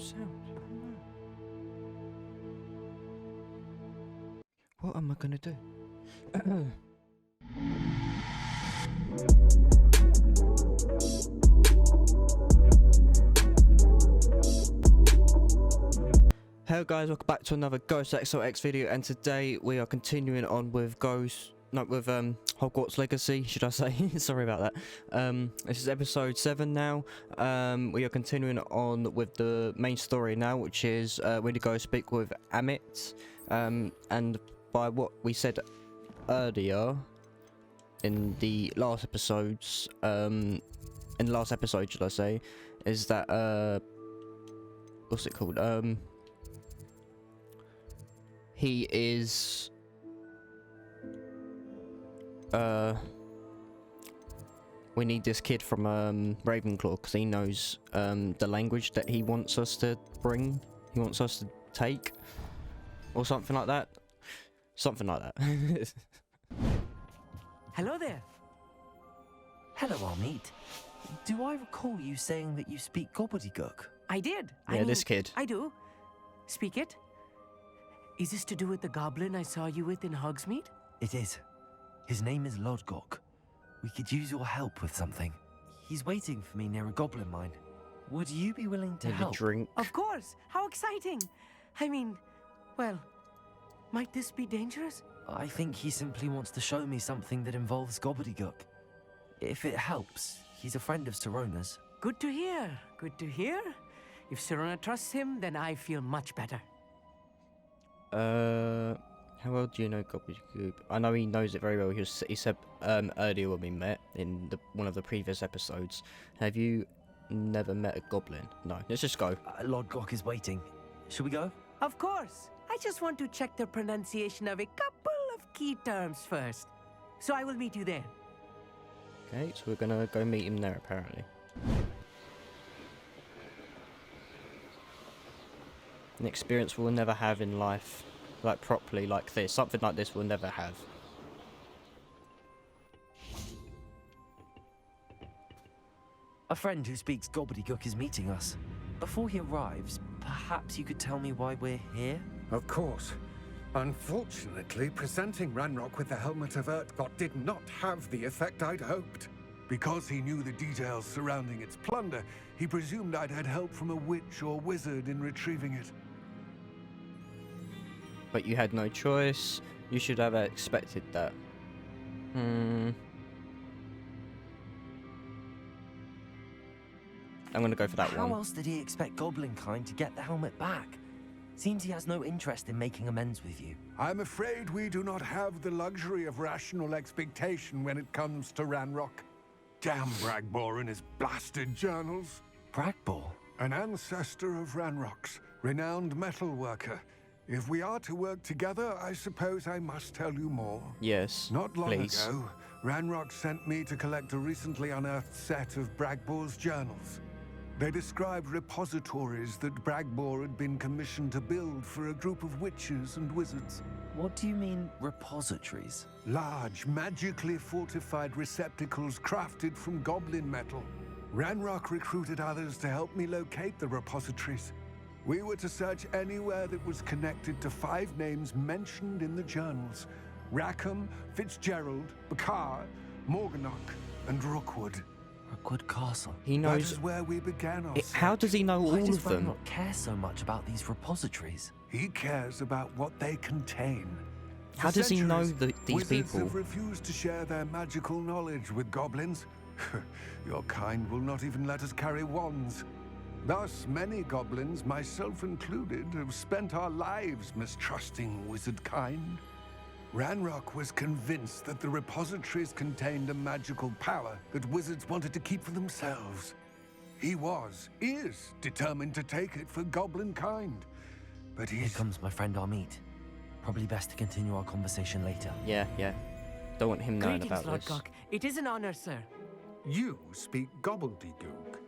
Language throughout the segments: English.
sound. What am I gonna do? Hello guys, welcome back to another Ghost XOX video, and today we are continuing on with Hogwarts Legacy, should I say? Sorry about that. This is episode 7 now. We are continuing on with the main story now, which is we need to go speak with Amit. And by what we said earlier in the last episodes, should I say, is that what's it called? He is we need this kid from Ravenclaw because he knows the language that he wants us to bring. He wants us to take, or something like that. Something like that. Hello there. Hello, Amit. Do I recall you saying that you speak gobbledygook? I did. Yeah, I mean, this kid. I do. Speak it. Is this to do with the goblin I saw you with in Hogsmeade? It is. His name is Lodgok. We could use your help with something. He's waiting for me near a goblin mine. Would you be willing to help? Drink. Of course. How exciting. I mean, well, might this be dangerous? I think he simply wants to show me something that involves gobbledygook. If it helps, he's a friend of Sirona's. Good to hear. Good to hear. If Sirona trusts him, then I feel much better. How well do you know gobbledygook? I know he knows it very well. He said earlier when we met in one of the previous episodes. Have you never met a goblin? No. Let's just go. Lodgok is waiting. Should we go? Of course. I just want to check the pronunciation of a couple of key terms first. So I will meet you there. Okay, so we're gonna go meet him there apparently. An experience we'll never have in life. Like properly like this. Something like this we'll never have. A friend who speaks gobbledygook is meeting us. Before he arrives, perhaps you could tell me why we're here? Of course. Unfortunately, presenting Ranrock with the Helmet of Urtkot did not have the effect I'd hoped. Because he knew the details surrounding its plunder, he presumed I'd had help from a witch or wizard in retrieving it. But you had no choice. You should have expected that. I'm gonna go for that one. How else did he expect Goblinkind to get the helmet back? Seems he has no interest in making amends with you. I'm afraid we do not have the luxury of rational expectation when it comes to Ranrock. Damn Bragbor and his blasted journals. Bragbor? An ancestor of Ranrock's, renowned metal worker. If we are to work together, I suppose I must tell you more. Yes, Not long please. ago, Ranrock sent me to collect a recently unearthed set of Bragbor's journals. They described repositories that Bragbor had been commissioned to build for a group of witches and wizards. What do you mean, repositories? Large, magically fortified receptacles crafted from goblin metal. Ranrock recruited others to help me locate the repositories. We were to search anywhere that was connected to 5 names mentioned in the journals: Rackham, Fitzgerald, Bakar, Morganach, and Rookwood. Rookwood Castle. He knows. That is where we began our How does he know Why all does of them? Ranrock care so much about these repositories? He cares about what they contain. How For does he know centuries, these wizards people? have refused to share their magical knowledge with goblins. Your kind will not even let us carry wands. Thus, many goblins, myself included, have spent our lives mistrusting wizard kind. Ranrock was convinced that the repositories contained a magical power that wizards wanted to keep for themselves. He is determined to take it for goblin kind. But Here comes my friend Amit. Probably best to continue our conversation later. Yeah. Don't want him knowing Greetings, about this. Lodgok. It is an honor, sir. You speak gobbledygook.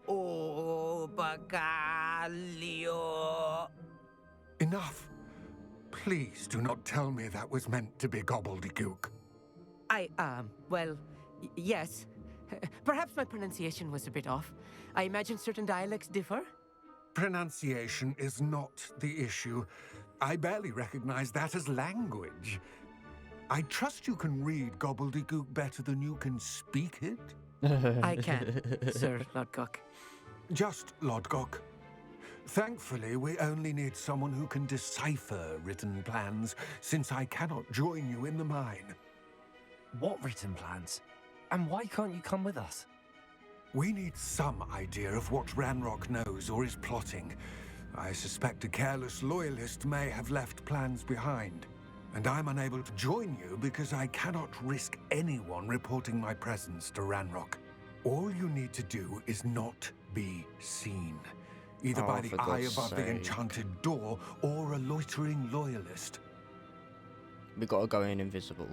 Oh, Bagalio. Enough. Please do not tell me that was meant to be gobbledygook. Well, yes. Perhaps my pronunciation was a bit off. I imagine certain dialects differ. Pronunciation is not the issue. I barely recognize that as language. I trust you can read gobbledygook better than you can speak it? I can, Sir Lodgok. Just Lodgok. Thankfully, we only need someone who can decipher written plans, since I cannot join you in the mine. What written plans? And why can't you come with us? We need some idea of what Ranrock knows or is plotting. I suspect a careless loyalist may have left plans behind. And I'm unable to join you because I cannot risk anyone reporting my presence to Ranrock. All you need to do is not be seen. Either by the eye above the enchanted door or a loitering loyalist. We gotta go in invisible.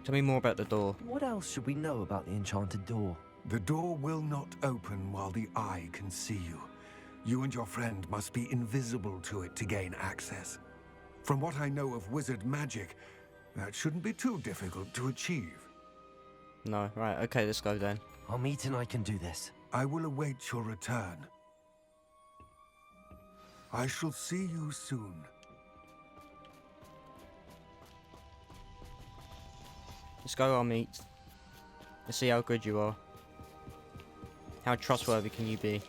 Tell me more about the door. What else should we know about the enchanted door? The door will not open while the eye can see you. You and your friend must be invisible to it to gain access. From what I know of wizard magic, that shouldn't be too difficult to achieve. No, right, okay, let's go then. Amit and I can do this. I will await your return. I shall see you soon. Let's go, Amit. Let's see how good you are. How trustworthy can you be?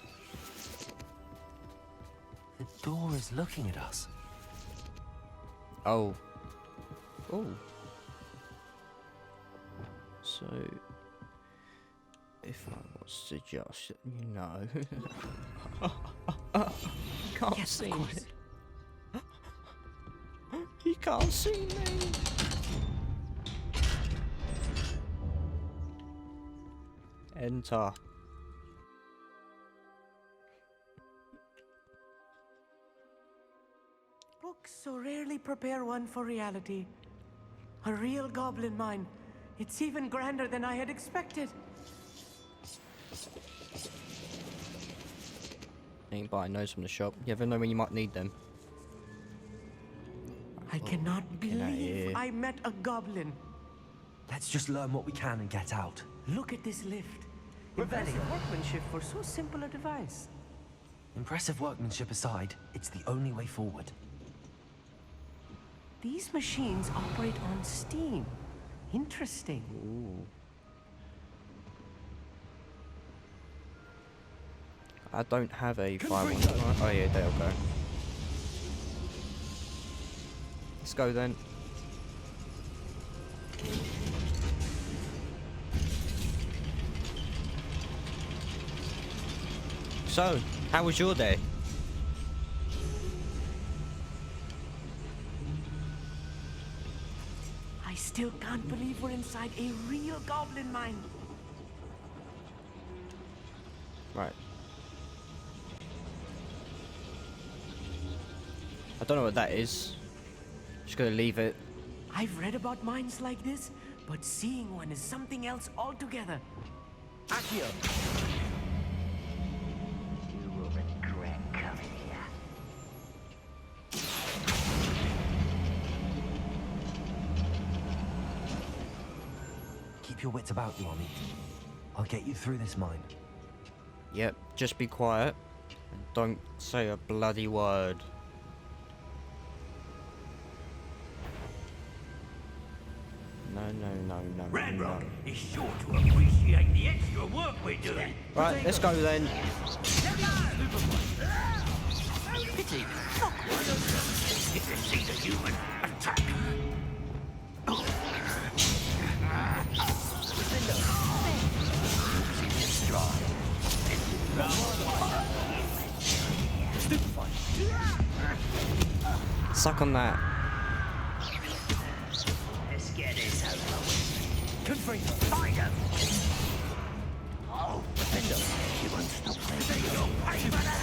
The door is looking at us. Oh. Oh. So, if I was to just, you know, you can't Yes, see of me. course. You can't see me. Enter. Books so rarely prepare one for reality. A real goblin mine. It's even grander than I had expected. You can buy nose from the shop. You ever know when you might need them? I cannot get out of believe here. I met a goblin. Let's just learn what we can and get out. Look at this lift. Impressive workmanship for so simple a device. Impressive workmanship aside, it's the only way forward. These machines operate on steam. Interesting. Ooh. I don't have a fire one. Oh yeah, there we go. Let's go then. So, how was your day? I still can't believe we're inside a real goblin mine. Right. I don't know what that is. Just gonna leave it. I've read about mines like this, but seeing one is something else altogether. Accio! You will regret coming here. Keep your wits about you, Amit. I'll get you through this mine. Yep, just be quiet. And don't say a bloody word. No. Ranrock is sure to appreciate the extra work we're doing. Right, let's go then. Pity. If you see the human, attack. Suck on that. Let's get this over with. Confringo! Find him. Oh, Defender. You won't stop there. You'll pay for that.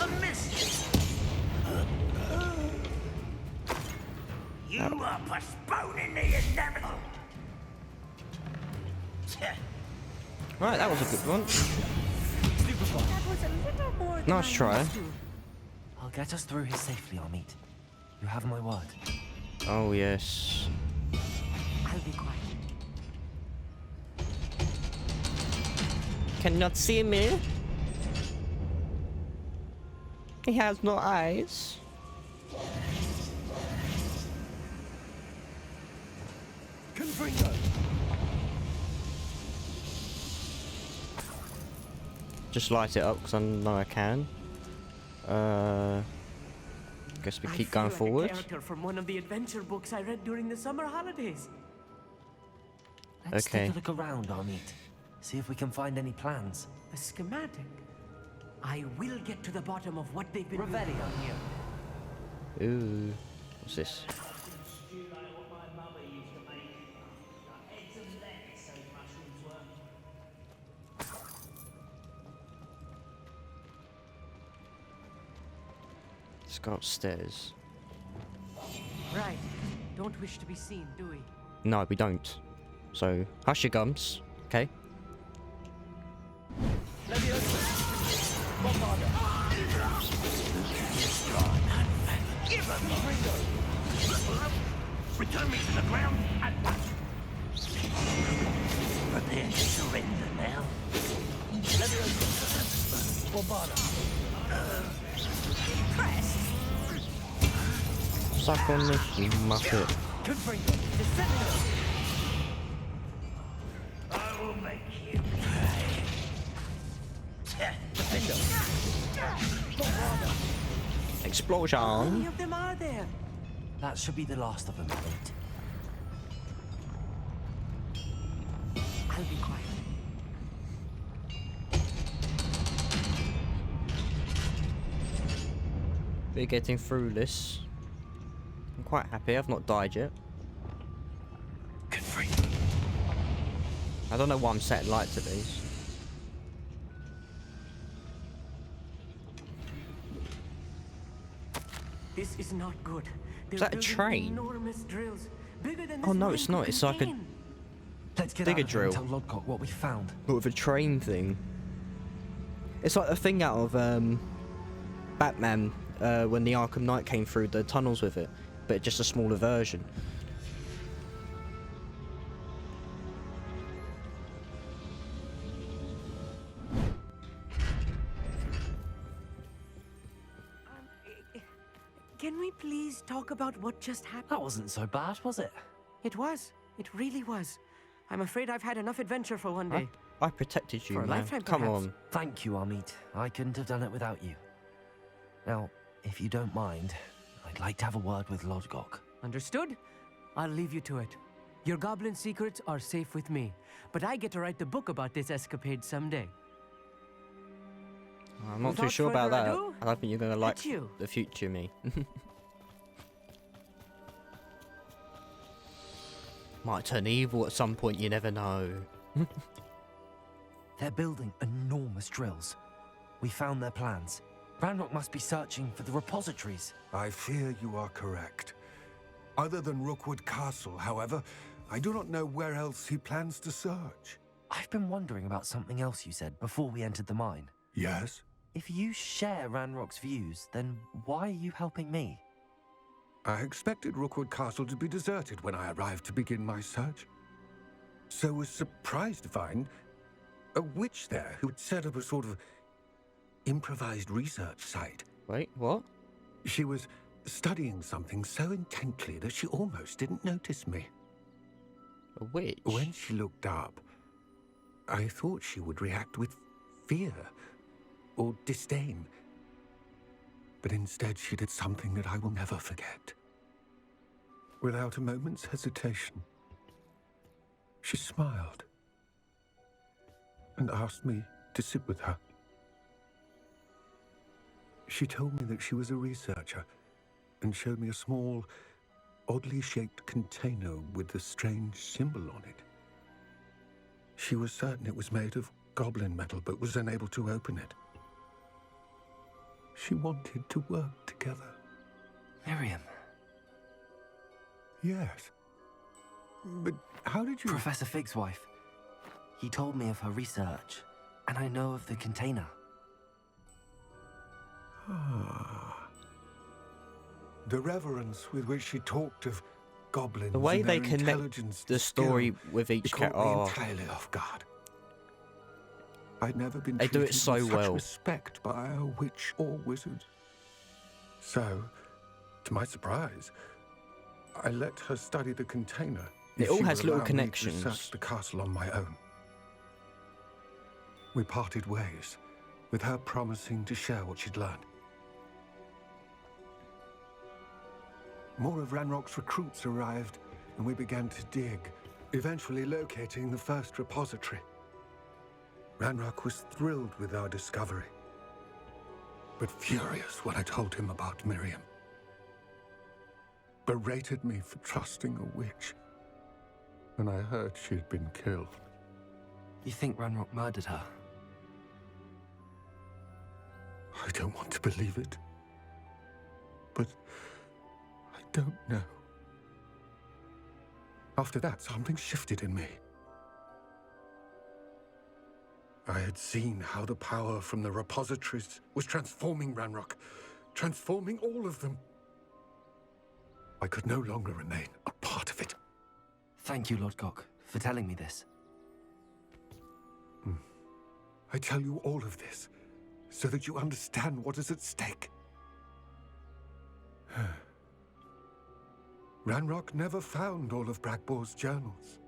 A miss. You are postponing the inevitable. Right, that was a good one. That was a little more than Nice I'm try. used to. I'll get us through here safely, Amit. You have my word. Oh yes. I'll be quiet. Cannot see me. He has no eyes. Confringo! Just light it up because I know I can. Guess we keep going forward. A character from one of the adventure books I read during the summer holidays. Let's Okay. take a look around, Amit. See if we can find any plans. A schematic. I will get to the bottom of what they've been doing down here. Ooh. What's this? Let's go upstairs. Right. Don't wish to be seen, do we? No, we don't. So, hush your gums, okay? Return me to the ground at once. Prepare to surrender now. Suck on this, you muppet. I will make you pay. Explosion! How many of them are there? That should be the last of them, Amit. I'll be quiet. We're getting through this. I'm quite happy, I've not died yet. I don't know why I'm setting light to these. This is not good. Is that a train? Enormous drills, bigger than Oh this no, mine it's could not. It's like a contain. Let's get Digger out of here drill. and tell Lodcock what we found. but with a train thing. It's like the thing out of Batman when the Arkham Knight came through the tunnels with it, but just a smaller version. Can we please talk about what just happened? That wasn't so bad, was it? It was. It really was. I'm afraid I've had enough adventure for one day. I protected you, For a man. lifetime, Come perhaps. on. Thank you, Amit. I couldn't have done it without you. Now, if you don't mind, I'd like to have a word with Lodcock. Understood? I'll leave you to it. Your goblin secrets are safe with me, but I get to write the book about this escapade someday. I'm not too Without sure about further that. ado, I don't think you're gonna like it's you. the future me. Might turn evil at some point, you never know. They're building enormous drills. We found their plans. Ranrock must be searching for the repositories. I fear you are correct. Other than Rookwood Castle, however, I do not know where else he plans to search. I've been wondering about something else you said before we entered the mine. Yes? If you share Ranrock's views, then why are you helping me? I expected Rookwood Castle to be deserted when I arrived to begin my search. So was surprised to find a witch there who had set up a sort of improvised research site. Wait, what? She was studying something so intently that she almost didn't notice me. A witch? When she looked up, I thought she would react with fear or disdain. But instead she did something that I will never forget. Without a moment's hesitation, she smiled and asked me to sit with her. She told me that she was a researcher and showed me a small, oddly shaped container with a strange symbol on it. She was certain it was made of goblin metal, but was unable to open it. She wanted to work together. Miriam. Yes. But how did you... Professor Fig's wife. He told me of her research, and I know of the container. Ah. The reverence with which she talked of goblins The way and they their connect intelligence the to story skill, with each it caught me character. entirely off guard. I'd never been They do it treated so with such well. respect by a witch or wizard. So, to my surprise, I let her study the container. It if all she has would little allow me to connections. search the castle on my own. We parted ways, with her promising to share what she'd learned. More of Ranrock's recruits arrived, and we began to dig, eventually locating the first repository. Ranrock was thrilled with our discovery, but furious when I told him about Miriam. Berated me for trusting a witch, and I heard she'd been killed. You think Ranrock murdered her? I don't want to believe it, but I don't know. After that, something shifted in me. I had seen how the power from the repositories was transforming Ranrock, transforming all of them. I could no longer remain a part of it. Thank you, Lord Gok, for telling me this. I tell you all of this so that you understand what is at stake. Ranrock never found all of Bragbor's journals,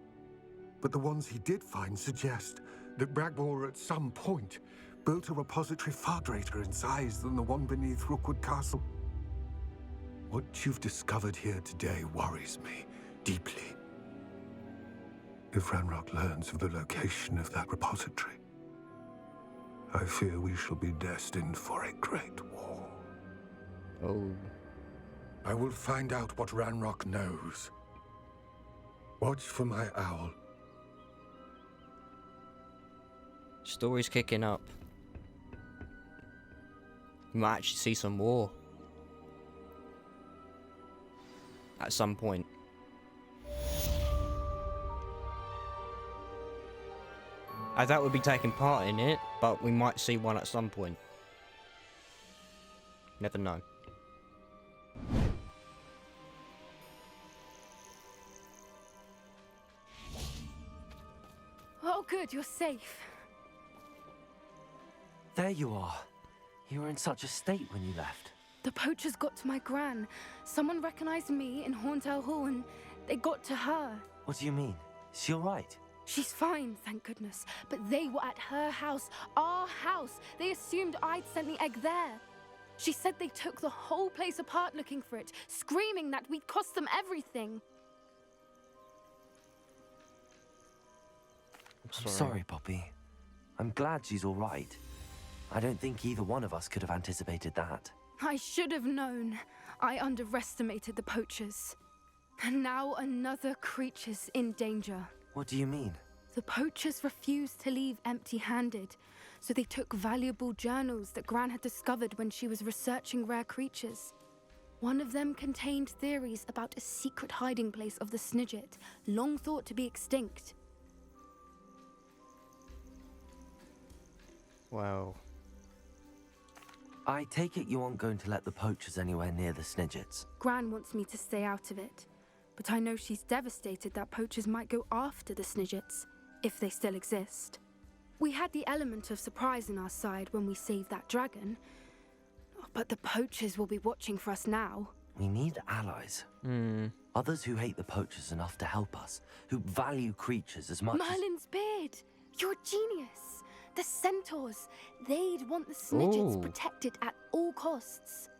but the ones he did find suggest that Bragbor at some point built a repository far greater in size than the one beneath Rookwood Castle. What you've discovered here today worries me deeply. If Ranrock learns of the location of that repository, I fear we shall be destined for a great war. Oh. I will find out what Ranrock knows. Watch for my owl. Story's kicking up. You might actually see some war. At some point. I doubt we'll be taking part in it, but we might see one at some point. Never know. Oh, good, you're safe. There you are. You were in such a state when you left. The poachers got to my gran. Someone recognized me in Horntail Hall and they got to her. What do you mean? Is she all right? She's fine, thank goodness. But they were at her house, our house. They assumed I'd sent the egg there. She said they took the whole place apart looking for it, screaming that we'd cost them everything. I'm sorry, Poppy. I'm glad she's all right. I don't think either one of us could have anticipated that. I should have known. I underestimated the poachers. And now another creature's in danger. What do you mean? The poachers refused to leave empty-handed, so they took valuable journals that Gran had discovered when she was researching rare creatures. One of them contained theories about a secret hiding place of the Snidget, long thought to be extinct. Wow. I take it you aren't going to let the poachers anywhere near the Snidgets. Gran wants me to stay out of it, but I know she's devastated that poachers might go after the Snidgets, if they still exist. We had the element of surprise on our side when we saved that dragon, but the poachers will be watching for us now. We need allies. Others who hate the poachers enough to help us, who value creatures as much Merlin's beard! You're a genius! The centaurs! They'd want the Snidgets Ooh. protected at all costs.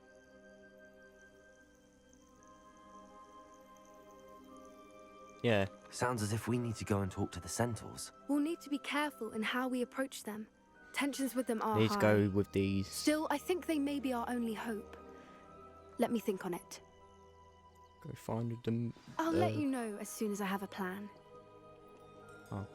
Yeah. Sounds as if we need to go and talk to the centaurs. We'll need to be careful in how we approach them. Tensions with them are Need to high. go with these. Still, I think they may be our only hope. Let me think on it. Go find them. I'll let you know as soon as I have a plan. Oh.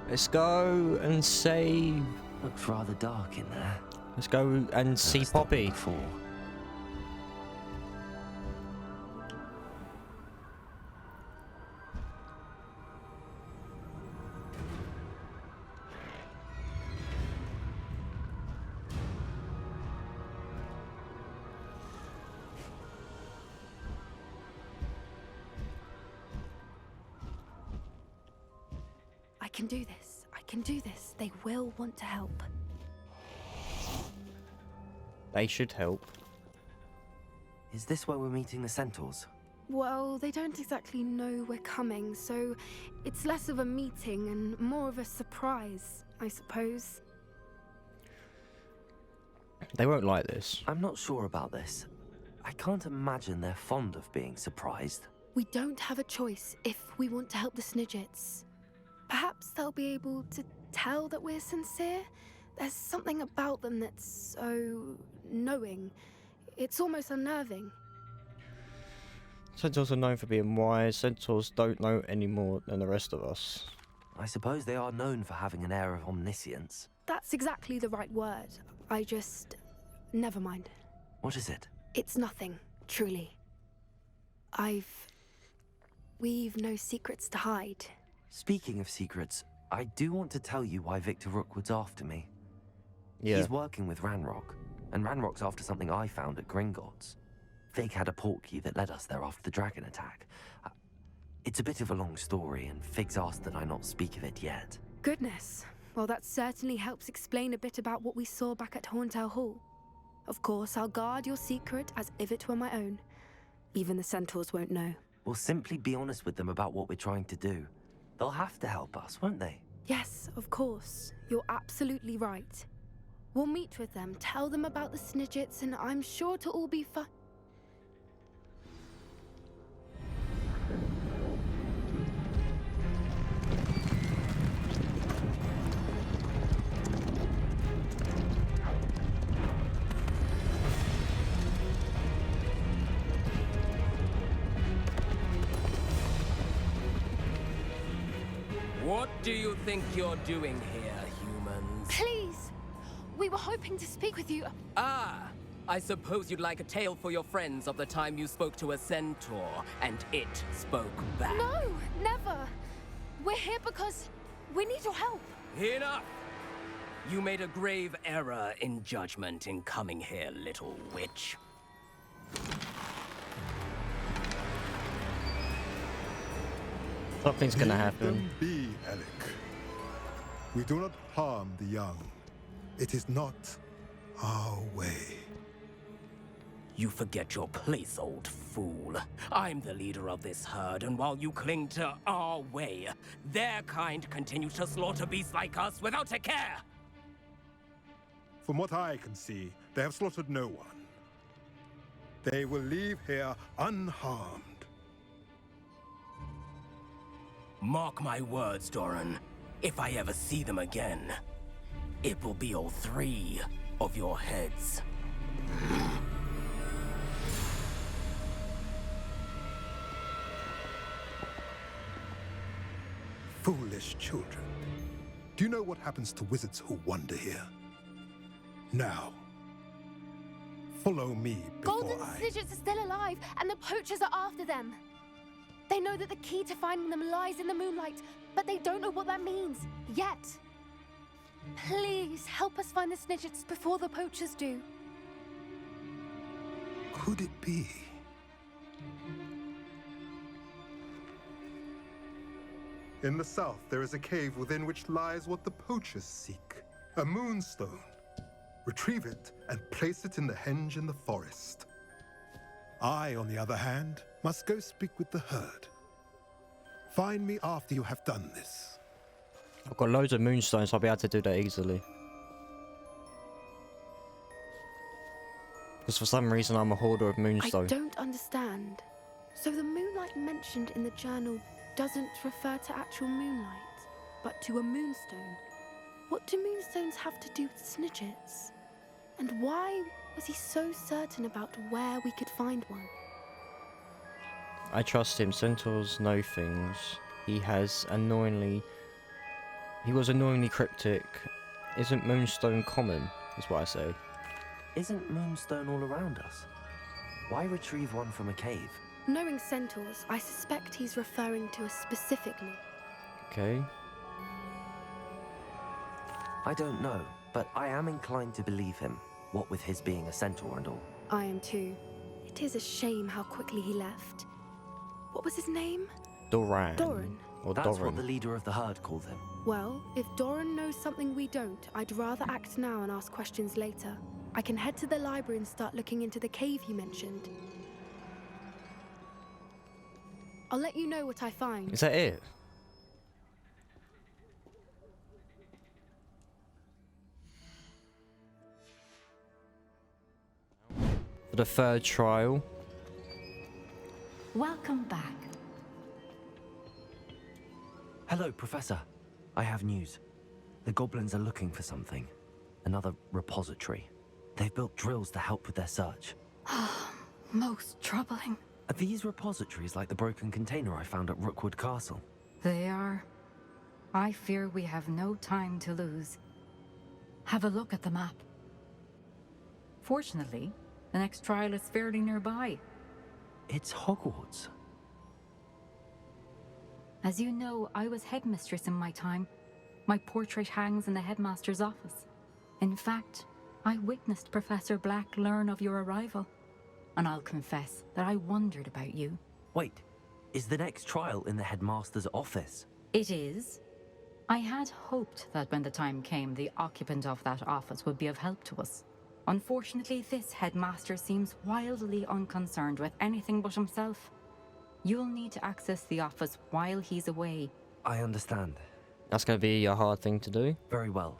Let's go and save. Looks rather dark in there. Let's go and see Never stopped Poppy. before. can do this. I can do this. They will want to help. They should help. Is this where we're meeting the centaurs? Well, they don't exactly know we're coming, so it's less of a meeting and more of a surprise, I suppose. They won't like this. I'm not sure about this. I can't imagine they're fond of being surprised. We don't have a choice if we want to help the Snidgets. Perhaps they'll be able to tell that we're sincere. There's something about them that's so knowing. It's almost unnerving. Centaurs are known for being wise. Centaurs don't know any more than the rest of us. I suppose they are known for having an air of omniscience. That's exactly the right word. Never mind. What is it? It's nothing, truly. We've no secrets to hide. Speaking of secrets, I do want to tell you why Victor Rookwood's after me. Yeah. He's working with Ranrock, and Ranrock's after something I found at Gringotts. Fig had a portkey that led us there after the dragon attack. It's a bit of a long story, and Fig's asked that I not speak of it yet. Goodness. Well, that certainly helps explain a bit about what we saw back at Horntail Hall. Of course, I'll guard your secret as if it were my own. Even the centaurs won't know. We'll simply be honest with them about what we're trying to do. They'll have to help us, won't they? Yes, of course. You're absolutely right. We'll meet with them, tell them about the Snidgets, and I'm sure it'll all be fine. What do you think you're doing here, humans? Please! We were hoping to speak with you. Ah! I suppose you'd like a tale for your friends of the time you spoke to a centaur, and it spoke back. No, never! We're here because we need your help. Enough! You made a grave error in judgment in coming here, little witch. Something's gonna Leave happen. them be, Alec. We do not harm the young. It is not our way. You forget your place, old fool. I'm the leader of this herd, and while you cling to our way, their kind continue to slaughter beasts like us without a care! From what I can see, they have slaughtered no one. They will leave here unharmed. Mark my words, Doran. If I ever see them again, it will be all 3 of your heads. Foolish children. Do you know what happens to wizards who wander here? Now, follow me before Golden Snidgets are still alive, and the poachers are after them. They know that the key to finding them lies in the moonlight, but they don't know what that means, yet. Please, help us find the Snidgets before the poachers do. Could it be? In the south, there is a cave within which lies what the poachers seek. A moonstone. Retrieve it and place it in the henge in the forest. I, on the other hand, must go speak with the herd. Find me after you have done this. I've got loads of moonstones, so I'll be able to do that easily. Because for some reason I'm a hoarder of moonstone. I don't understand. So the moonlight mentioned in the journal doesn't refer to actual moonlight, but to a moonstone. What do moonstones have to do with Snidgets? And why was he so certain about where we could find one? I trust him. Centaurs know things. He was annoyingly cryptic. Isn't moonstone common, is what I say. Isn't moonstone all around us? Why retrieve one from a cave? Knowing centaurs, I suspect he's referring to us specifically. Okay. I don't know, but I am inclined to believe him, what with his being a centaur and all. I am too. It is a shame how quickly he left. What was his name? Doran. Doran. Or That's Doran. what the leader of the herd called him. Well, if Doran knows something we don't, I'd rather act now and ask questions later. I can head to the library and start looking into the cave you mentioned. I'll let you know what I find. Is that it? For the third trial. Welcome back. Hello, Professor. I have news. The goblins are looking for something. Another repository. They've built drills to help with their search. Most troubling. Are these repositories like the broken container I found at Rookwood Castle? They are. I fear we have no time to lose. Have a look at the map. Fortunately, the next trial is fairly nearby. It's Hogwarts. As you know, I was headmistress in my time. My portrait hangs in the headmaster's office. In fact, I witnessed Professor Black learn of your arrival. And I'll confess that I wondered about you. Wait, is the next trial in the headmaster's office? It is. I had hoped that when the time came, the occupant of that office would be of help to us. Unfortunately, this headmaster seems wildly unconcerned with anything but himself. You'll need to access the office while he's away. I understand. That's going to be a hard thing to do. Very well.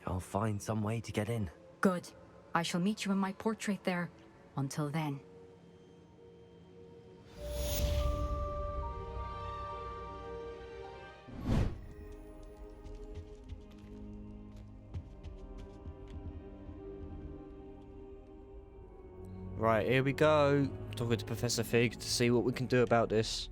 I'll find some way to get in. Good. I shall meet you in my portrait there. Until then. Right, here we go. Talking to Professor Fig to see what we can do about this.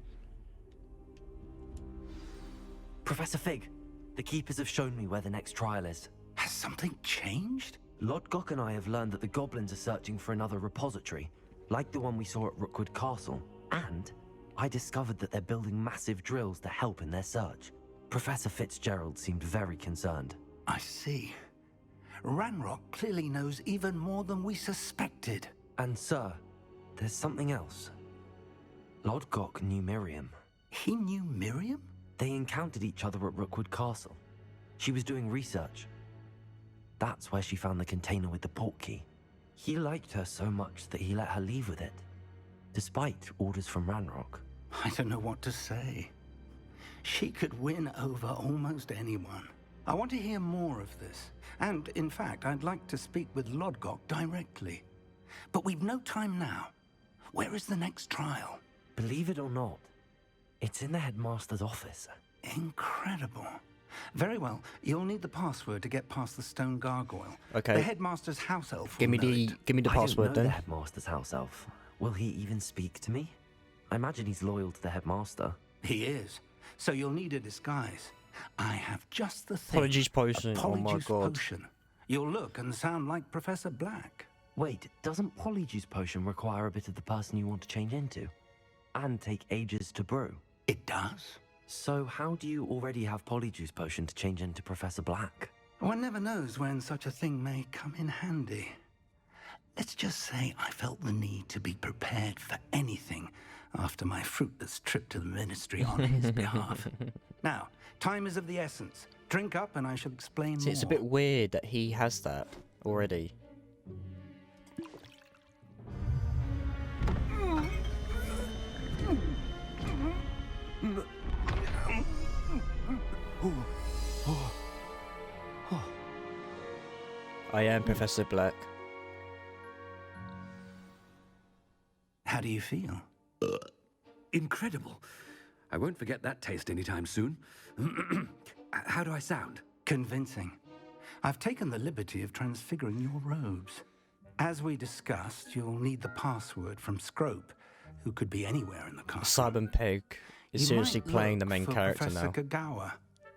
Professor Fig, the keepers have shown me where the next trial is. Has something changed? Lodgok and I have learned that the goblins are searching for another repository, like the one we saw at Rookwood Castle. And I discovered that they're building massive drills to help in their search. Professor Fitzgerald seemed very concerned. I see. Ranrock clearly knows even more than we suspected. And sir, there's something else. Lodgok knew Miriam. He knew Miriam? They encountered each other at Rookwood Castle. She was doing research. That's where she found the container with the port key. He liked her so much that he let her leave with it, despite orders from Ranrock. I don't know what to say. She could win over almost anyone. I want to hear more of this. And, in fact, I'd like to speak with Lodgok directly. But we've no time now. Where is the next trial? Believe it or not, it's in the headmaster's office. Incredible. Very well. You'll need the password to get past the stone gargoyle. Okay. The headmaster's house elf. Give me will know the it. password I don't know then. the headmaster's house elf. Will he even speak to me? I imagine he's loyal to the headmaster. He is. So you'll need a disguise. I have just the thing. Apologies potion. A Oh my Polyjuice god. potion. You'll look and sound like Professor Black. Wait, doesn't Polyjuice potion require a bit of the person you want to change into? And take ages to brew? It does. So how do you already have Polyjuice potion to change into Professor Black? One never knows when such a thing may come in handy. Let's just say I felt the need to be prepared for anything after my fruitless trip to the ministry on his behalf. Now, time is of the essence. Drink up and I shall explain See, more. it's a bit weird that he has that already. I am Professor Black. How do you feel? Incredible. I won't forget that taste anytime soon. How do I sound? Convincing. I've taken the liberty of transfiguring your robes. As we discussed, you'll need the password from Scrope, who could be anywhere in the castle. Simon Pegg is You seriously might playing the look main for character Professor now. Kagawa.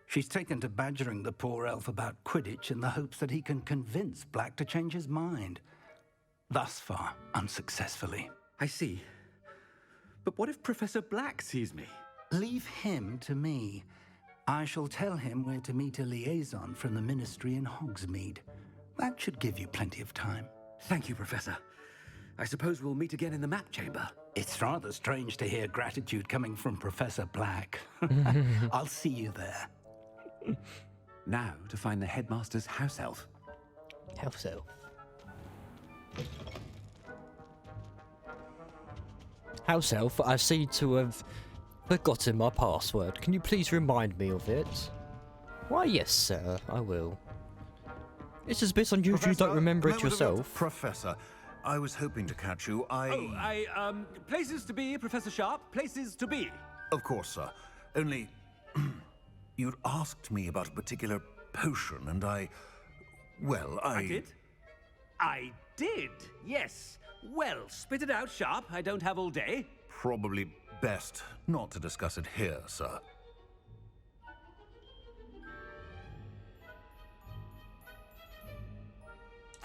She's taken to badgering the poor elf about Quidditch in the hopes that he can convince Black to change his mind. Thus far, unsuccessfully. I see. But what if Professor Black sees me? Leave him to me. I shall tell him where to meet a liaison from the ministry in Hogsmeade. That should give you plenty of time. Thank you, Professor. I suppose we'll meet again in the map chamber. It's rather strange to hear gratitude coming from Professor Black. I'll see you there. Now to find the headmaster's house elf. House elf. House elf, I seem to have forgotten my password. Can you please remind me of it? Why, yes, sir, I will. It's a bit unusual you don't remember it yourself. Professor, I was hoping to catch you. Places to be, Professor Sharp. Places to be. Of course, sir. Only, you'd asked me about a particular potion, and I did? I did, yes. Well, spit it out, Sharp. I don't have all day. Probably best not to discuss it here, sir.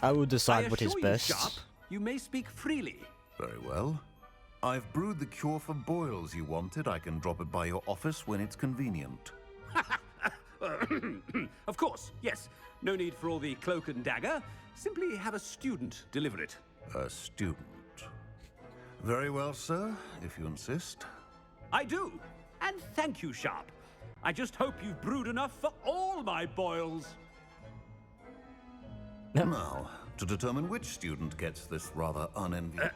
I will decide what is best. Sharp, you may speak freely. Very well. I've brewed the cure for boils you wanted. I can drop it by your office when it's convenient. Of course, yes. No need for all the cloak and dagger. Simply have a student deliver it. A student. Very well, sir, if you insist. I do. And thank you, Sharp. I just hope you've brewed enough for all my boils. Now, to determine which student gets this rather unenviable...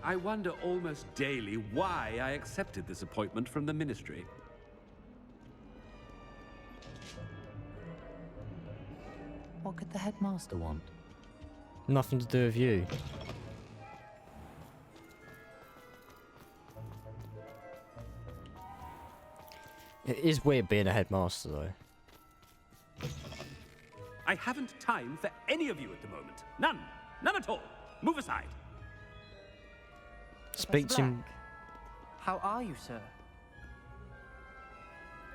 I wonder almost daily why I accepted this appointment from the Ministry. What could the headmaster want? Nothing to do with you. It is weird being a headmaster, though. I haven't time for any of you at the moment. None. None at all. Move aside. Speak to him. How are you, sir?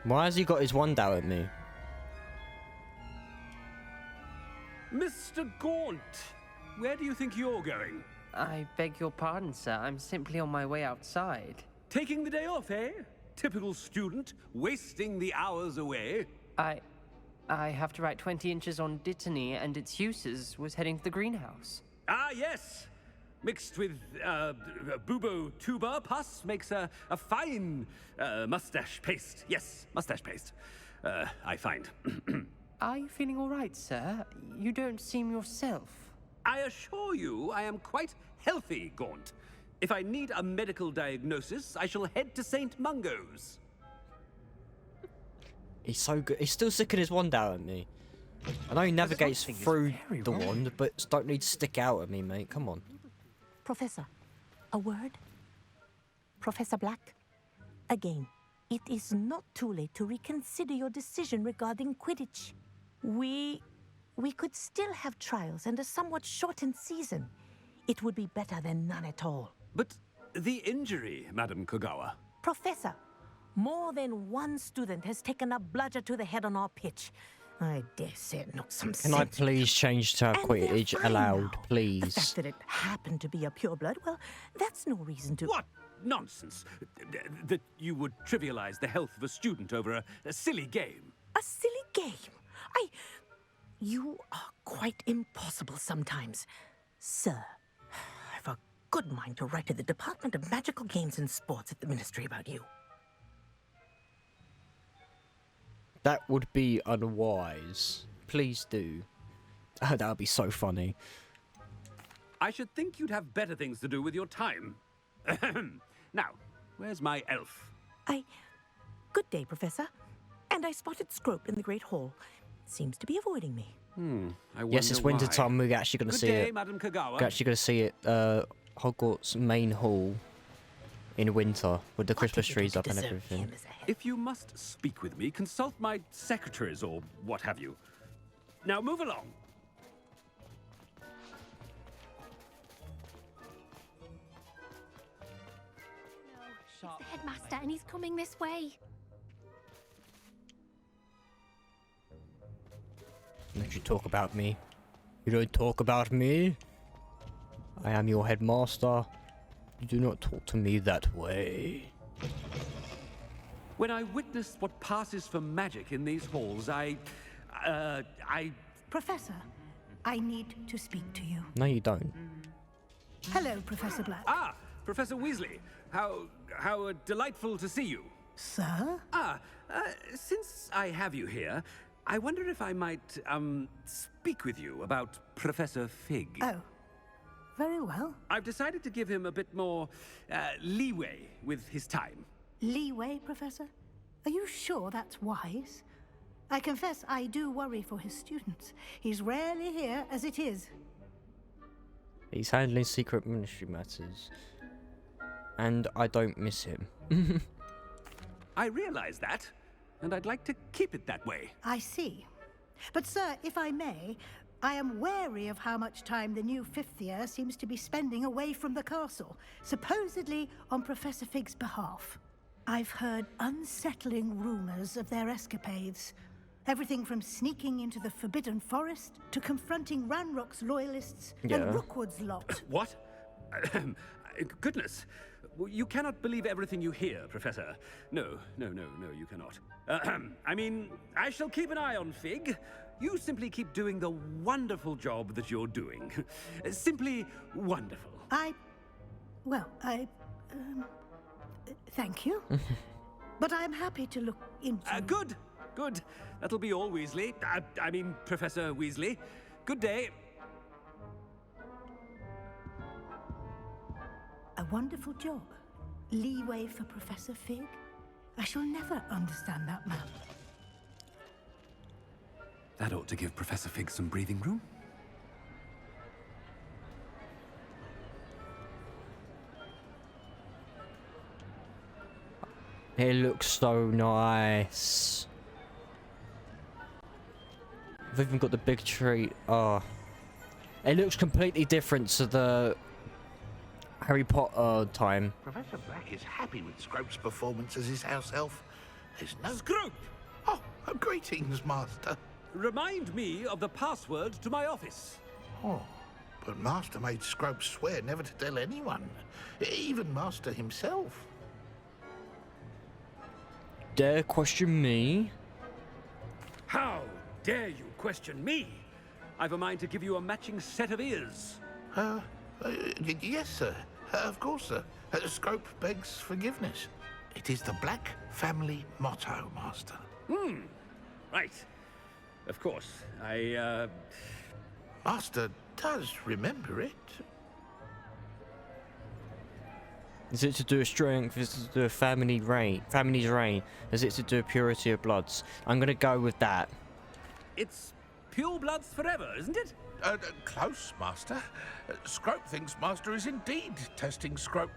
Why has he got his wand out at me? Mr. Gaunt, where do you think you're going? I beg your pardon, sir. I'm simply on my way outside. Taking the day off, eh? Typical student, wasting the hours away. I have to write 20 inches on Dittany and its uses. Was heading to the greenhouse. Ah, yes. Mixed with bubo tuber pus makes a fine mustache paste. Yes, mustache paste. I find. Are you feeling all right, sir? You don't seem yourself. I assure you I am quite healthy, Gaunt. If I need a medical diagnosis, I shall head to St. Mungo's. He's so good. He's still sticking his wand out at me. I know he navigates through the wand, but don't need to stick out at me, mate. Come on. Professor, a word? Professor Black? Again, it is not too late to reconsider your decision regarding Quidditch. We could still have trials and a somewhat shortened season. It would be better than none at all. But the injury, Madam Kogawa. Professor, more than one student has taken a bludger to the head on our pitch. I dare say it knocked some sense. Can I please change to Quidditch allowed, please? The fact that it happened to be a pureblood, well, that's no reason to... What nonsense! That you would trivialize the health of a student over a silly game. A silly game? You are quite impossible sometimes. Sir, I've a good mind to write to the Department of Magical Games and Sports at the Ministry about you. That would be unwise. Please do. That would be so funny. I should think you'd have better things to do with your time. Now, where's my elf? Good day, Professor. And I spotted Scrope in the Great Hall. Seems to be avoiding me. I wonder Yes, it's winter why. time. We're actually going to see Good day, it. Madam Kogawa. We're actually going to see it. Hogwarts main hall in winter with the Christmas trees up and everything. If you must speak with me, consult my secretaries or what have you. Now move along. It's the headmaster and he's coming this way. Don't you talk about me. You don't talk about me. I am your headmaster. You do not talk to me that way. When I witness what passes for magic in these halls, I... Professor, I need to speak to you. No, you don't. Hello, Professor Black. Ah, Professor Weasley. How delightful to see you. Sir? Since I have you here, I wonder if I might, speak with you about Professor Fig. Oh, very well. I've decided to give him a bit more, leeway with his time. Leeway, Professor? Are you sure that's wise? I confess I do worry for his students. He's rarely here as it is. He's handling secret ministry matters. And I don't miss him. I realize that, and I'd like to keep it that way. I see. But, sir, if I may, I am wary of how much time the new fifth year seems to be spending away from the castle, supposedly on Professor Fig's behalf. I've heard unsettling rumors of their escapades. Everything from sneaking into the Forbidden Forest to confronting Ranrock's loyalists and Rookwood's lot. What? Goodness. You cannot believe everything you hear, Professor. No, you cannot. I mean, I shall keep an eye on Fig. You simply keep doing the wonderful job that you're doing. Simply wonderful. Thank you. But I'm happy to look into... Good. That'll be all, Weasley. I mean, Professor Weasley. Good day. A wonderful job. Leeway for Professor Fig? I shall never understand that man. That ought to give Professor Fig some breathing room. It looks so nice. I've even got the big tree. Oh. It looks completely different to the Harry Potter time. Professor Black is happy with Scrope's performance as his house elf. There's no... Scrope! Oh, greetings, Master. Remind me of the password to my office. Oh, but Master made Scrope swear never to tell anyone, even Master himself. Dare question me? How dare you question me? I've a mind to give you a matching set of ears. Yes, sir. Of course, sir. Scrope begs forgiveness. It is the Black family motto, Master. Right. Of course. Master does remember it. Is it to do with strength? Is it to do with family's reign? Is it to do with purity of bloods? I'm gonna go with that. It's pure bloods forever, isn't it? Close, Master. Scrope thinks Master is indeed testing Scrope.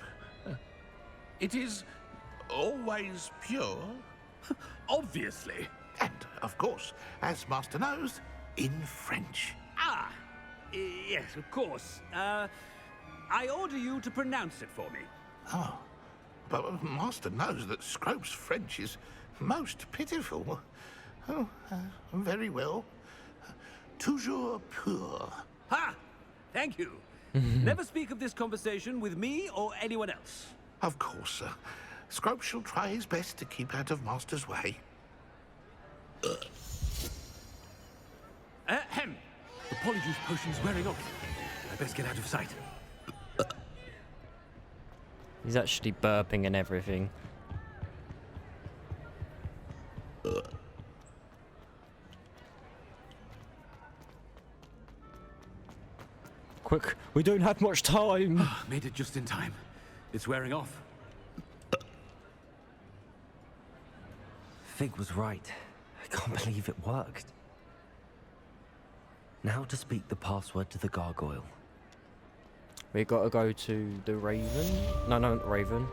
It is always pure. Obviously. And, of course, as Master knows, in French. Yes, of course. I order you to pronounce it for me. Oh, but Master knows that Scrope's French is most pitiful. Oh, very well. Toujours pur. Ha! Thank you. Never speak of this conversation with me or anyone else. Of course, sir. Scrope shall try his best to keep out of Master's way. Ahem. The polyjuice potion's wearing off. I best get out of sight. He's actually burping and everything. Quick, we don't have much time. Made it just in time. It's wearing off. Fig was right. I can't believe it worked. Now to speak the password to the gargoyle. We gotta go to the Raven. No, not Raven.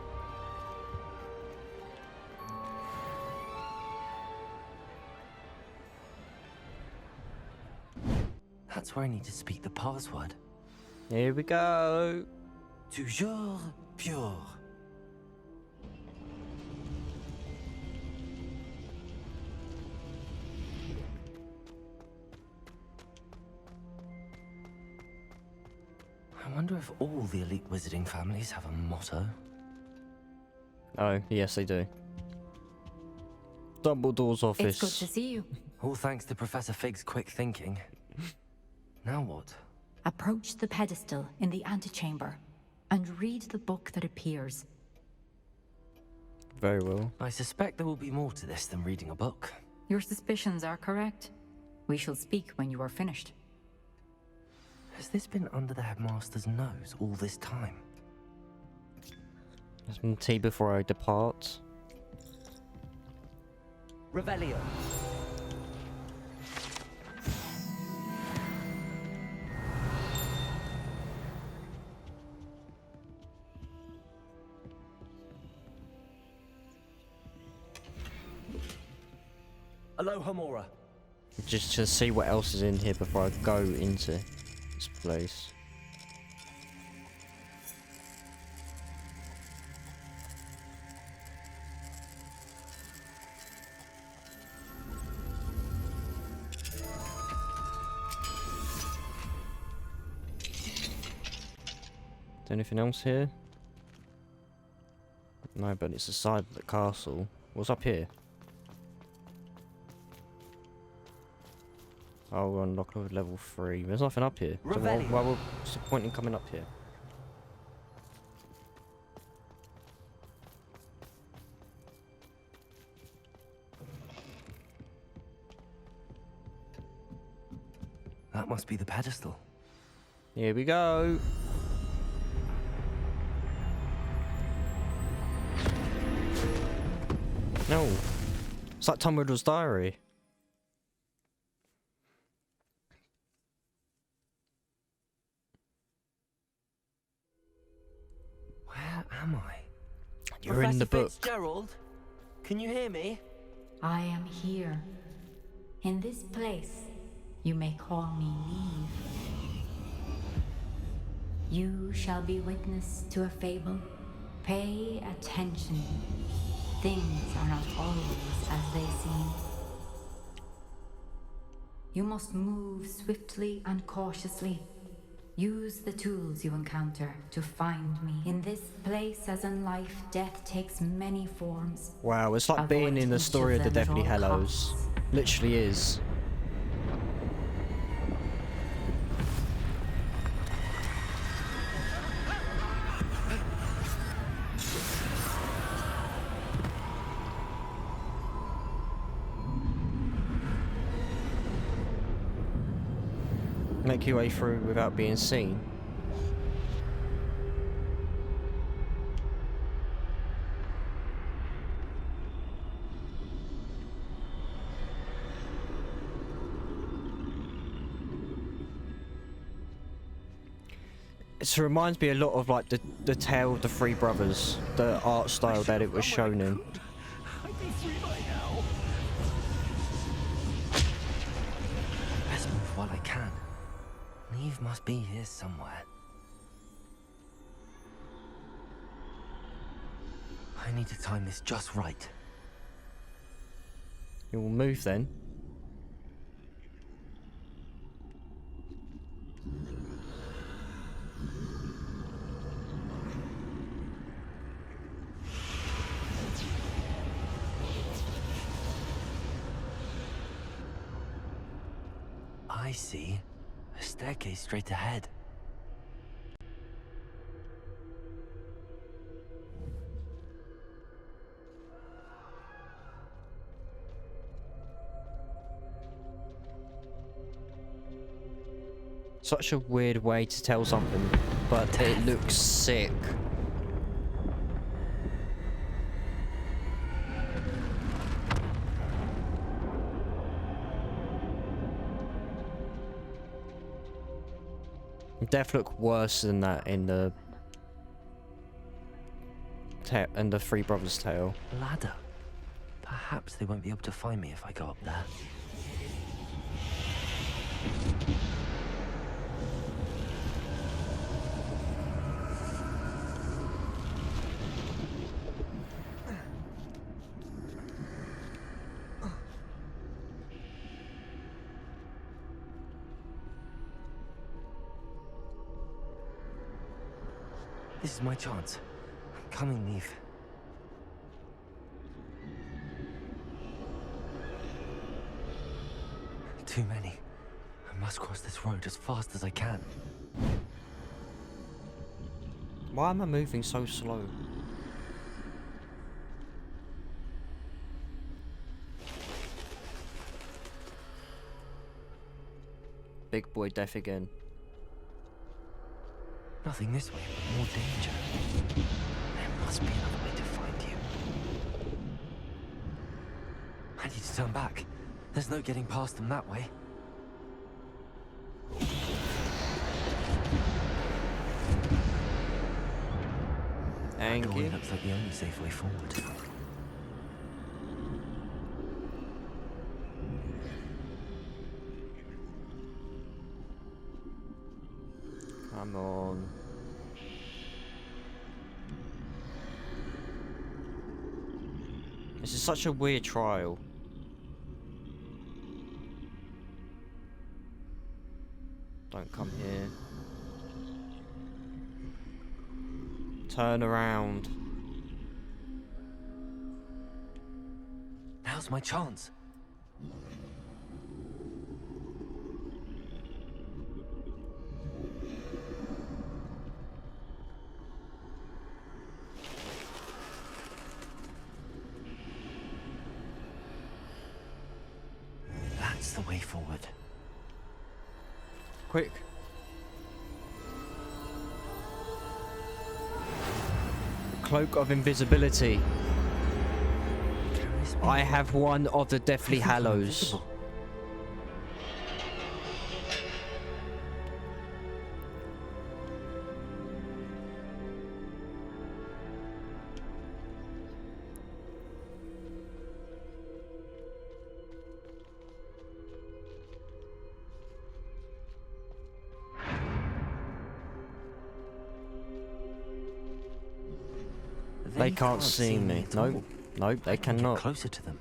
That's where I need to speak the password. Here we go. Toujours pure. I wonder if all the elite wizarding families have a motto. Oh, yes, they do. Dumbledore's office. It's good to see you. All thanks to Professor Fig's quick thinking. Now what? Approach the pedestal in the antechamber and read the book that appears. Very well. I suspect there will be more to this than reading a book. Your suspicions are correct. We shall speak when you are finished. Has this been under the headmaster's nose all this time? Some tea before I depart. Revelio. Aloha Mora. Just to see what else is in here before I go into this place. Is there anything else here? No, but it's the side of the castle. What's up here? Oh, we're unlocked with level 3. There's nothing up here. So what's the point in coming up here? That must be the pedestal. Here we go. No. It's like Tom Riddle's diary. Where am I? You're Professor in the book. Fitzgerald, can you hear me? I am here. In this place, you may call me Neve. You shall be witness to a fable. Pay attention. Things are not always as they seem. You must move swiftly and cautiously. Use the tools you encounter to find me. In this place, as in life, death takes many forms. Wow, it's like being in the story of the Deathly Hallows. Literally is. Make your way through without being seen. It reminds me a lot of like the Tale of the Three Brothers, the art style that it was shown in. I'd be free by now. Best move while I can. Neve must be here somewhere. I need to time this just right. You will move then. I see. A staircase straight ahead. Such a weird way to tell something, but it looks sick. Death looked worse than that in the Three Brothers Tale. Ladder. Perhaps they won't be able to find me if I go up there. This is my chance. I'm coming, Neve. Too many. I must cross this road as fast as I can. Why am I moving so slow? big boy death again. Nothing this way, but more danger. There must be another way to find you. I need to turn back. There's no getting past them that way. Thank you. Looks like the only safe way forward. Come on. This is such a weird trial. Don't come here. Turn around. Now's my chance. That's the way forward. Quick. Cloak of invisibility. I have one of the Deathly Hallows. They can't see me. Nope. Nope, they cannot. Get closer to them.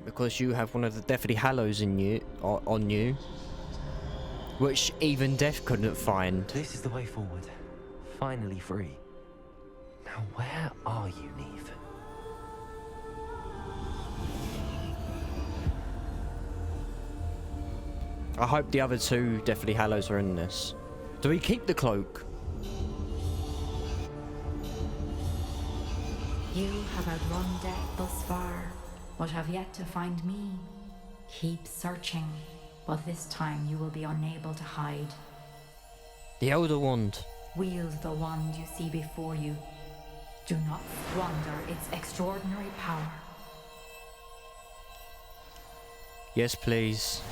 Because you have one of the Deathly Hallows in you, on you, which even Death couldn't find. This is the way forward. Finally free. Now where are you, Neve? I hope the other two Deathly Hallows are in this. Do we keep the cloak? You have outrun death thus far, but have yet to find me. Keep searching, but this time you will be unable to hide. The Elder Wand. Wield the wand you see before you. Do not squander its extraordinary power. Yes, please.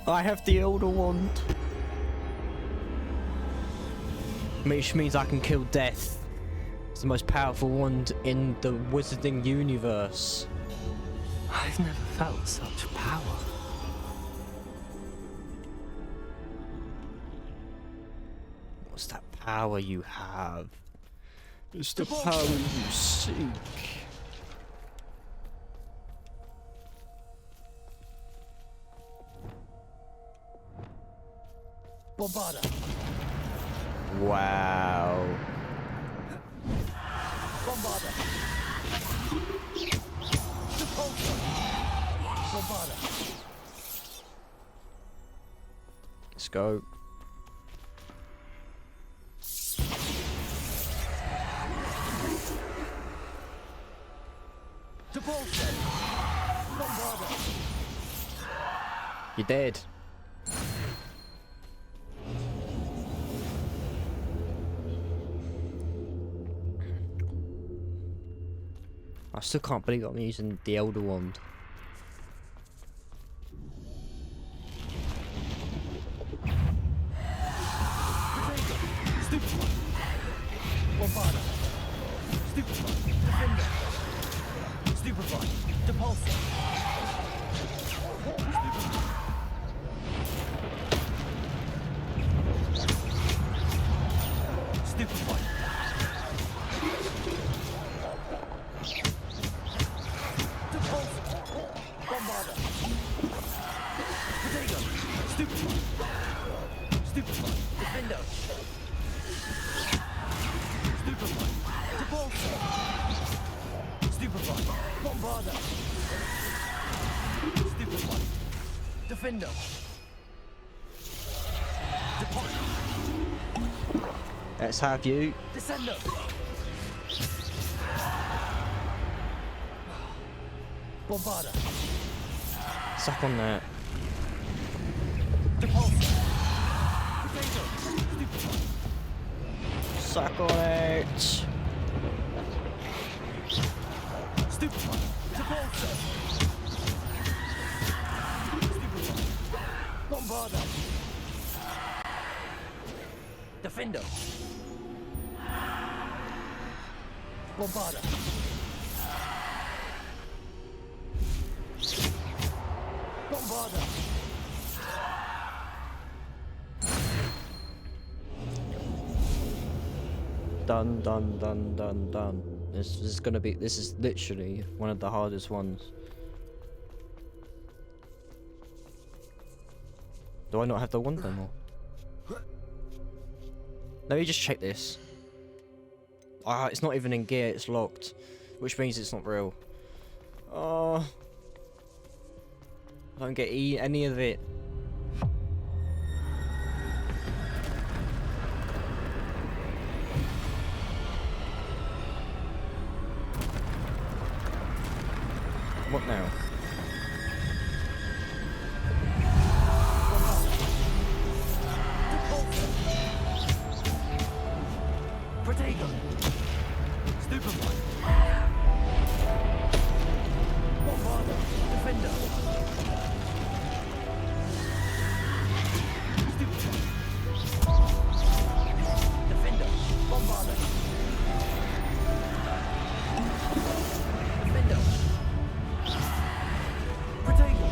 I have the Elder Wand. Which means I can kill death. It's the most powerful wand in the wizarding universe. I've never felt such power. What's that power you have? It's the power you seek. Bombarda. Wow. Bombarda. Bombarda. Let's go. You're dead. I still can't believe I'm using the Elder Wand. Bombarda. Stupefy. Defender. Stupefy. Depulsor. Stupefy. Depulsor. Bombarda. Potato. Stupefy. Stupefy. Defender. Stupefy. Depulsor. Stupefy. Bombarda. Stupefy. Defender. Depart. Let's have you. Descender. Bombarda. Suck on that. Suck on it. Stupid one. Repulsor. Bombarder. Defender. Bombarder. Bombarder. Done, done, done, done, done. This is gonna be. This is literally one of the hardest ones. Do I not have the wand anymore? Let me just check this. Ah, it's not even in gear. It's locked, which means it's not real. Oh, I don't get any of it. What now? Protego. Stupid one. Bombarder. Defender. Stupid one. Defender. Bombarder. Defender. Protego.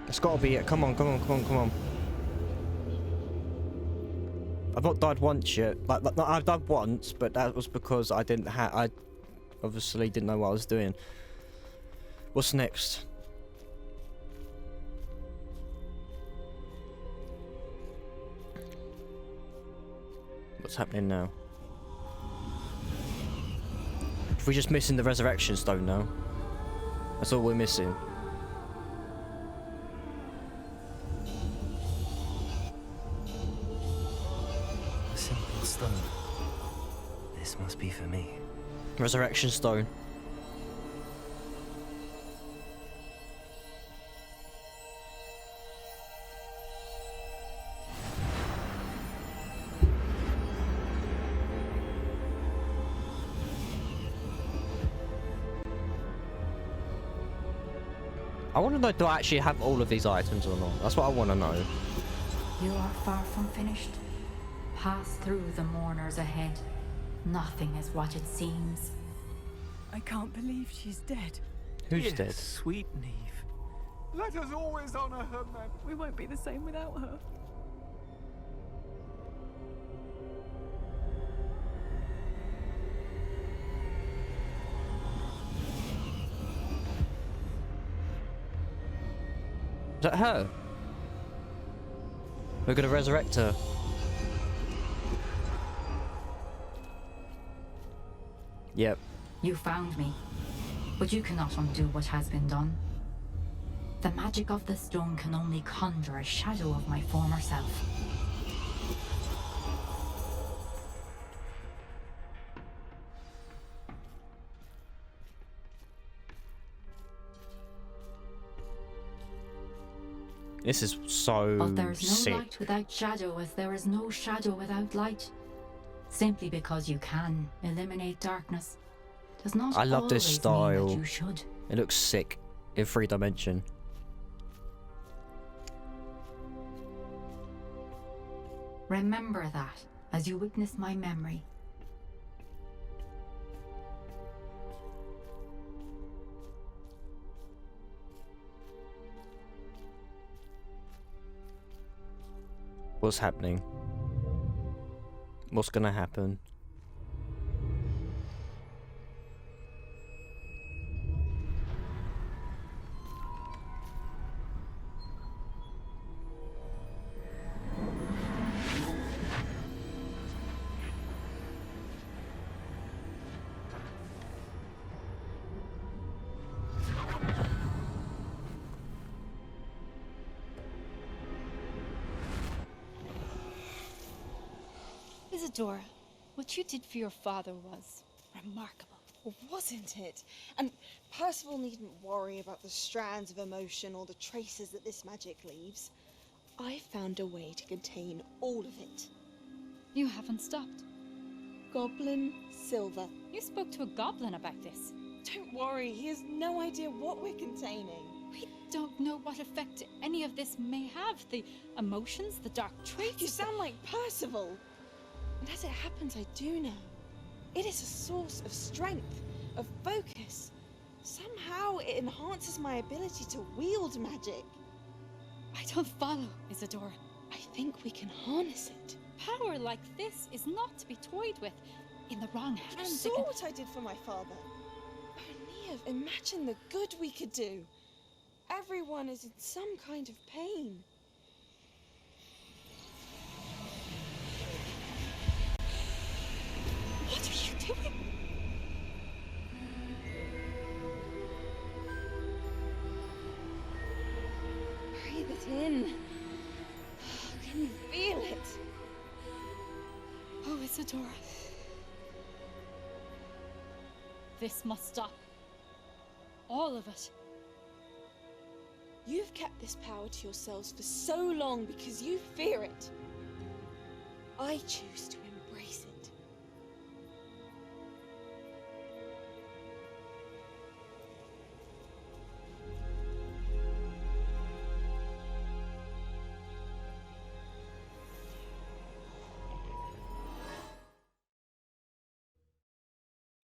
It's gotta be it. Come on, come on, come on, come on. I've not died once yet. No, I've died once, but that was because I didn't have. I obviously didn't know what I was doing. What's next? What's happening now? We're just missing the resurrection stone now. That's all we're missing. Stone. This must be for me. Resurrection stone. I want to know, do I actually have all of these items or not? That's what I want to know. You are far from finished. Pass through the mourners ahead. Nothing is what it seems. I can't believe she's dead. Who's dead? Sweet Neve. Let us always honor her memory. We won't be the same without her. Is that her? We're gonna resurrect her. Yep. You found me, but you cannot undo what has been done. The magic of the stone can only conjure a shadow of my former self. This is so But there is no sick. light without shadow, as there is no shadow without light. Simply because you can eliminate darkness does not I love this always style. mean that you should. It looks sick in 3 dimension. Remember that as you witness my memory. What's happening? What's gonna happen? Isadora, what you did for your father was remarkable. Wasn't it? And Percival needn't worry about the strands of emotion or the traces that this magic leaves. I found a way to contain all of it. You haven't stopped. Goblin Silver. You spoke to a goblin about this. Don't worry, he has no idea what we're containing. We don't know what effect any of this may have. The emotions, the dark traits. You sound like Percival. And as it happens, I do know. It is a source of strength, of focus. Somehow it enhances my ability to wield magic. I don't follow, Isadora. I think we can harness it. Power like this is not to be toyed with. In the wrong You hands, saw what I did for my father. Oh, Neve, imagine the good we could do. Everyone is in some kind of pain. What are you doing? Breathe it in. Can you feel it? Oh, Isadora. This must stop. All of it. You've kept this power to yourselves for so long because you fear it. I choose to embrace it.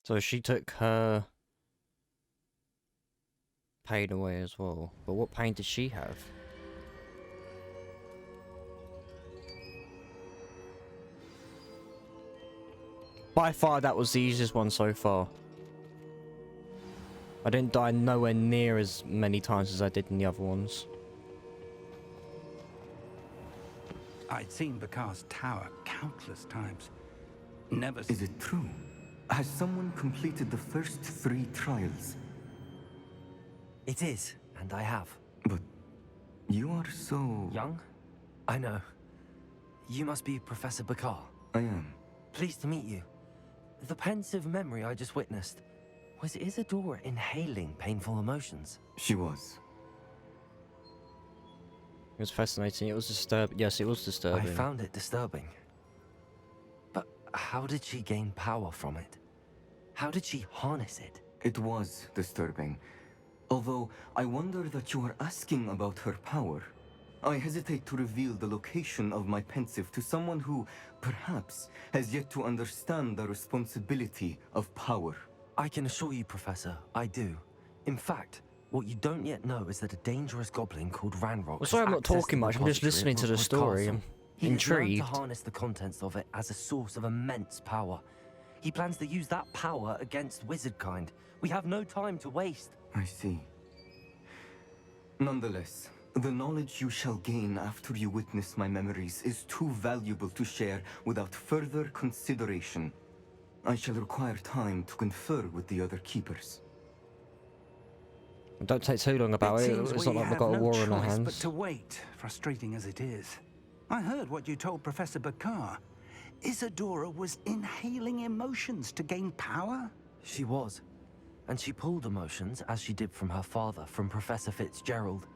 So she took her pain away as well. But what pain did she have? By far, that was the easiest one so far. I didn't die nowhere near as many times as I did in the other ones. I'd seen Bakar's tower countless times. Never. Is it true? Has someone completed the first 3 trials? It is, and I have. But you are so... young? I know. You must be Professor Bakar. I am. Pleased to meet you. The pensive memory I just witnessed, was Isadora inhaling painful emotions? She was. It was fascinating. It was disturbing. Yes, it was disturbing. I found it disturbing. But how did she gain power from it? How did she harness it? It was disturbing. Although, I wonder that you are asking about her power. I hesitate to reveal the location of my pensive to someone who, perhaps, has yet to understand the responsibility of power. I can assure you, Professor, I do. In fact, what you don't yet know is that a dangerous goblin called Ranrock... Well, sorry I'm not talking much, I'm just listening to the story. I'm intrigued. He has learned to harness the contents of it as a source of immense power. He plans to use that power against wizardkind. We have no time to waste. I see. Nonetheless, the knowledge you shall gain after you witness my memories is too valuable to share without further consideration. I shall require time to confer with the other keepers. Don't take too long about it. It's not like we've got a war on our hands. But to wait, frustrating as it is. I heard what you told Professor Bakar. Isadora was inhaling emotions to gain power? She was. And she pulled emotions, as she did from her father, from Professor Fitzgerald,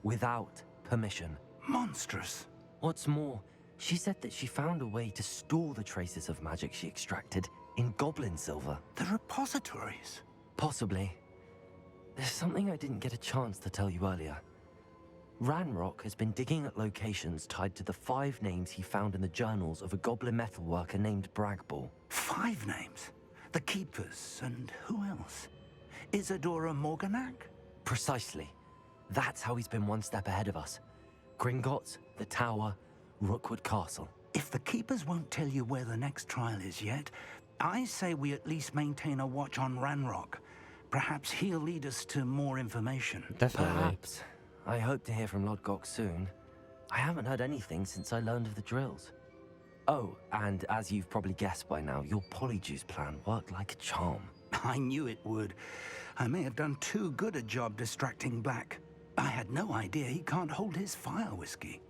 without permission. Monstrous. What's more, she said that she found a way to store the traces of magic she extracted in goblin silver. The repositories? Possibly. There's something I didn't get a chance to tell you earlier. Ranrock has been digging at locations tied to the 5 names he found in the journals of a goblin metalworker named Bragball. 5 names? The Keepers, and who else? Isadora Morganac? Precisely. That's how he's been one step ahead of us. Gringotts, the Tower, Rookwood Castle. If the Keepers won't tell you where the next trial is yet, I say we at least maintain a watch on Ranrock. Perhaps he'll lead us to more information. Definitely. Perhaps. I hope to hear from Lodgok soon. I haven't heard anything since I learned of the drills. Oh, and as you've probably guessed by now, your Polyjuice plan worked like a charm. I knew it would. I may have done too good a job distracting Black. I had no idea he can't hold his fire whiskey.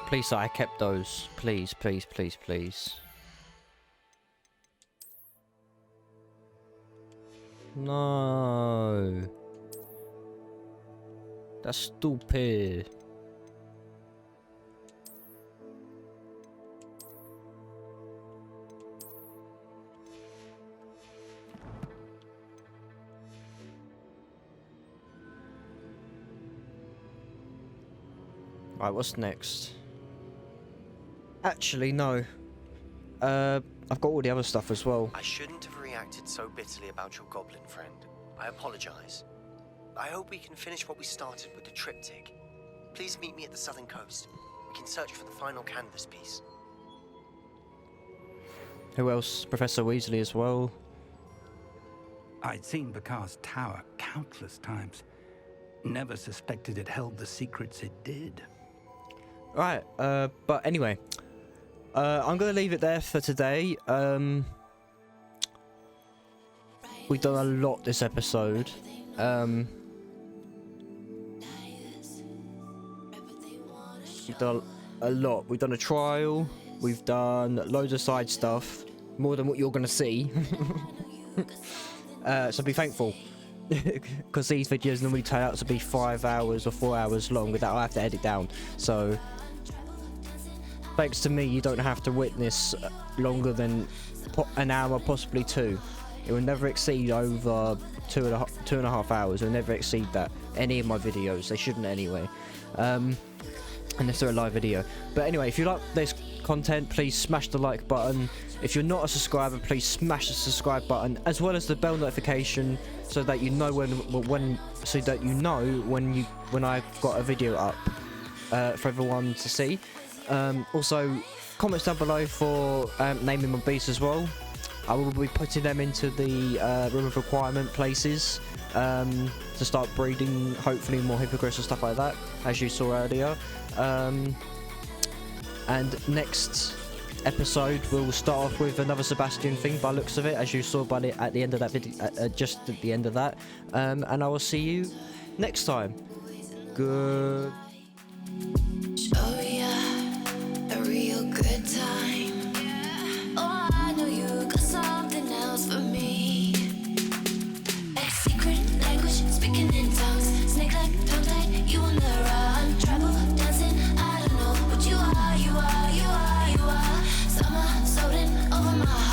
Please, sir, I kept those. Please, please, please, please. No. That's stupid. Right, what's next? Actually, no. I've got all the other stuff as well. I shouldn't have reacted so bitterly about your goblin friend. I apologize. I hope we can finish what we started with the triptych. Please meet me at the southern coast. We can search for the final canvas piece. Who else? Professor Weasley as well. I'd seen Bakar's tower countless times. Never suspected it held the secrets it did. Right, but anyway, I'm gonna leave it there for today. We've done a lot this episode. We've done a lot. We've done a trial. We've done loads of side stuff, more than what you're gonna see. So be thankful, because these videos normally turn out to be 5 hours or 4 hours long that I have to edit down. So thanks to me, you don't have to witness longer than an hour, possibly 2. It will never exceed over 2.5 hours. It will never exceed that. Any of my videos, they shouldn't anyway, unless they're a live video. But anyway, if you like this content, please smash the like button. If you're not a subscriber, please smash the subscribe button, as well as the bell notification, so that you know when I've got a video up for everyone to see. Also, comments down below for naming my beasts as well. I will be putting them into the room of requirement places to start breeding, hopefully more hippogriffs and stuff like that, as you saw earlier. And next episode we'll start off with another Sebastian thing by looks of it, as you saw at the end of that video, just at the end of that. And I will see you next time. Good. Oh yeah, a real good time. Oh, I know you got something else for me. A secret language, speaking in tongues. Snake like tongue tight, you on the run. Travel, dancing, I don't know, but you are. Summer, soaring over my heart.